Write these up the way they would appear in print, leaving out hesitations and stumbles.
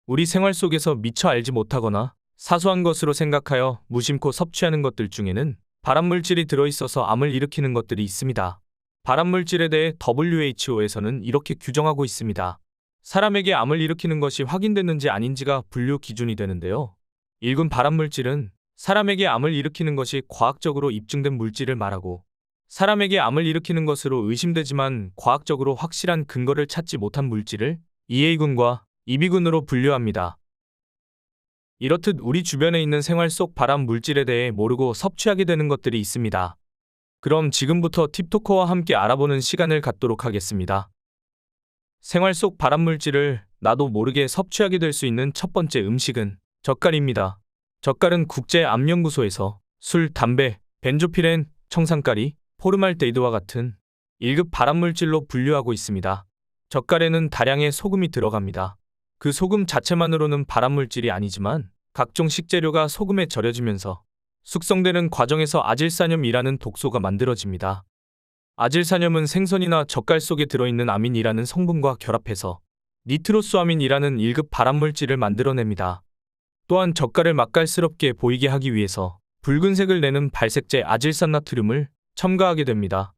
우리 생활 속에서 미처 알지 못하거나 사소한 것으로 생각하여 무심코 섭취하는 것들 중에는 발암물질이 들어있어서 암을 일으키는 것들이 있습니다. 발암물질에 대해 WHO에서는 이렇게 규정하고 있습니다. 사람에게 암을 일으키는 것이 확인됐는지 아닌지가 분류 기준이 되는데요. 1군 발암물질은 사람에게 암을 일으키는 것이 과학적으로 입증된 물질을 말하고, 사람에게 암을 일으키는 것으로 의심되지만 과학적으로 확실한 근거를 찾지 못한 물질을 2A군과 2B군으로 분류합니다. 이렇듯 우리 주변에 있는 생활 속 발암 물질에 대해 모르고 섭취하게 되는 것들이 있습니다. 그럼 지금부터 팁토커와 함께 알아보는 시간을 갖도록 하겠습니다. 생활 속 발암 물질을 나도 모르게 섭취하게 될 수 있는 첫 번째 음식은 젓갈입니다. 젓갈은 국제암연구소에서 술, 담배, 벤조피렌, 청산가리, 포름알데히드와 같은 1급 발암물질로 분류하고 있습니다. 젓갈에는 다량의 소금이 들어갑니다. 그 소금 자체만으로는 발암물질이 아니지만 각종 식재료가 소금에 절여지면서 숙성되는 과정에서 아질산염이라는 독소가 만들어집니다. 아질산염은 생선이나 젓갈 속에 들어있는 아민이라는 성분과 결합해서 니트로수아민이라는 1급 발암물질을 만들어냅니다. 또한 젓갈을 맛깔스럽게 보이게 하기 위해서 붉은색을 내는 발색제 아질산나트륨을 첨가하게 됩니다.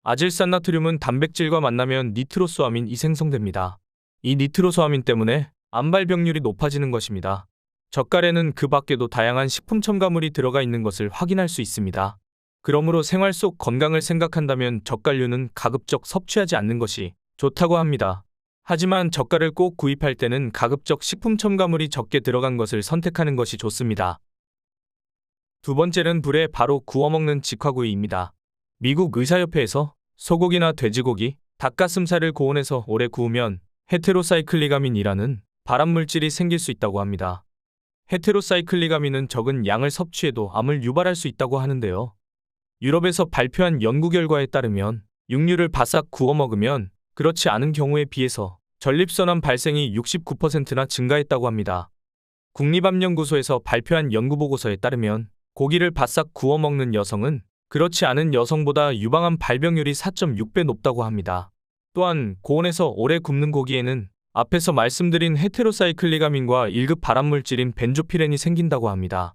아질산나트륨은 단백질과 만나면 니트로수아민이 생성됩니다. 이 니트로수아민 때문에 암 발병률이 높아지는 것입니다. 젓갈에는 그 밖에도 다양한 식품 첨가물이 들어가 있는 것을 확인할 수 있습니다. 그러므로 생활 속 건강을 생각한다면 젓갈류는 가급적 섭취하지 않는 것이 좋다고 합니다. 하지만 젓갈을 꼭 구입할 때는 가급적 식품 첨가물이 적게 들어간 것을 선택하는 것이 좋습니다. 두 번째는 불에 바로 구워 먹는 직화구이입니다. 미국 의사협회에서 소고기나 돼지고기, 닭가슴살을 고온에서 오래 구우면 헤테로사이클리가민이라는 발암물질이 생길 수 있다고 합니다. 헤테로사이클리가민은 적은 양을 섭취해도 암을 유발할 수 있다고 하는데요. 유럽에서 발표한 연구 결과에 따르면 육류를 바싹 구워 먹으면 그렇지 않은 경우에 비해서 전립선암 발생이 69%나 증가했다고 합니다. 국립암연구소에서 발표한 연구보고서에 따르면 고기를 바싹 구워 먹는 여성은 그렇지 않은 여성보다 유방암 발병률이 4.6배 높다고 합니다. 또한 고온에서 오래 굽는 고기에는 앞에서 말씀드린 헤테로사이클리가민과 1급 발암물질인 벤조피렌이 생긴다고 합니다.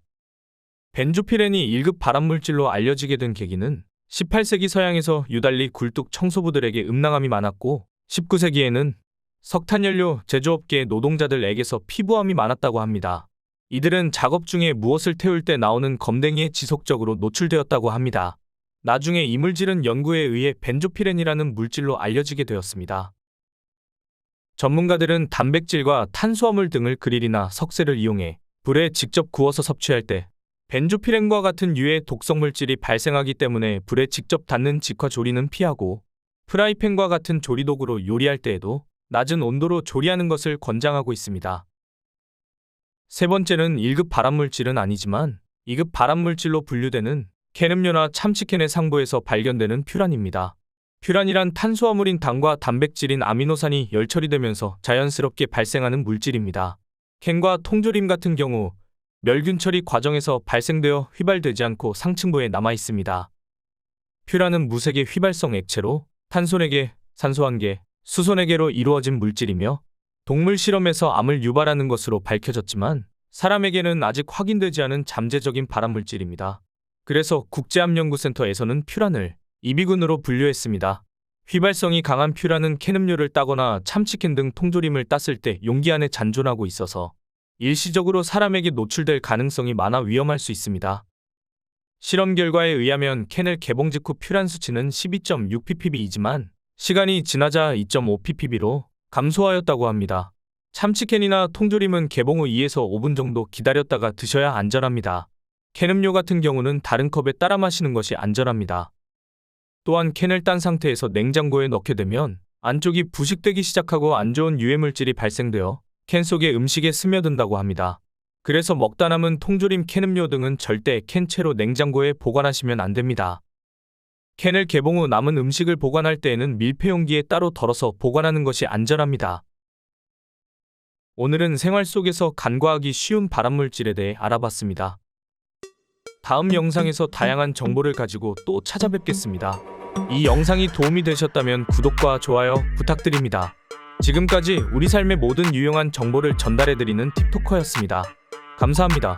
벤조피렌이 1급 발암물질로 알려지게 된 계기는 18세기 서양에서 유달리 굴뚝 청소부들에게 음낭암이 많았고 19세기에는 석탄연료 제조업계의 노동자들에게서 피부암이 많았다고 합니다. 이들은 작업 중에 무엇을 태울 때 나오는 검댕이에 지속적으로 노출되었다고 합니다. 나중에 이 물질은 연구에 의해 벤조피렌이라는 물질로 알려지게 되었습니다. 전문가들은 단백질과 탄수화물 등을 그릴이나 석쇠를 이용해 불에 직접 구워서 섭취할 때 벤조피렌과 같은 유해 독성물질이 발생하기 때문에 불에 직접 닿는 직화조리는 피하고 프라이팬과 같은 조리도구로 요리할 때에도 낮은 온도로 조리하는 것을 권장하고 있습니다. 세 번째는 1급 발암물질은 아니지만 2급 발암물질로 분류되는 캔음료나 참치캔의 상부에서 발견되는 퓨란입니다. 퓨란이란 탄수화물인 당과 단백질인 아미노산이 열처리되면서 자연스럽게 발생하는 물질입니다. 캔과 통조림 같은 경우 멸균 처리 과정에서 발생되어 휘발되지 않고 상층부에 남아 있습니다. 퓨란은 무색의 휘발성 액체로 탄소 4개, 산소 1개, 수소 4개로 이루어진 물질이며 동물 실험에서 암을 유발하는 것으로 밝혀졌지만 사람에게는 아직 확인되지 않은 잠재적인 발암물질입니다. 그래서 국제암연구센터에서는 퓨란을 2B군으로 분류했습니다. 휘발성이 강한 퓨란은 캔음료를 따거나 참치캔 등 통조림을 땄을 때 용기 안에 잔존하고 있어서 일시적으로 사람에게 노출될 가능성이 많아 위험할 수 있습니다. 실험 결과에 의하면 캔을 개봉 직후 퓨란 수치는 12.6ppb이지만 시간이 지나자 2.5ppb로 감소하였다고 합니다. 참치캔이나 통조림은 개봉 후 2에서 5분 정도 기다렸다가 드셔야 안전합니다. 캔음료 같은 경우는 다른 컵에 따라 마시는 것이 안전합니다. 또한 캔을 딴 상태에서 냉장고에 넣게 되면 안쪽이 부식되기 시작하고 안 좋은 유해물질이 발생되어 캔 속의 음식에 스며든다고 합니다. 그래서 먹다 남은 통조림, 캔음료 등은 절대 캔채로 냉장고에 보관하시면 안 됩니다. 캔을 개봉 후 남은 음식을 보관할 때에는 밀폐용기에 따로 덜어서 보관하는 것이 안전합니다. 오늘은 생활 속에서 간과하기 쉬운 발암물질에 대해 알아봤습니다. 다음 영상에서 다양한 정보를 가지고 또 찾아뵙겠습니다. 이 영상이 도움이 되셨다면 구독과 좋아요 부탁드립니다. 지금까지 우리 삶의 모든 유용한 정보를 전달해드리는 틱토커였습니다. 감사합니다.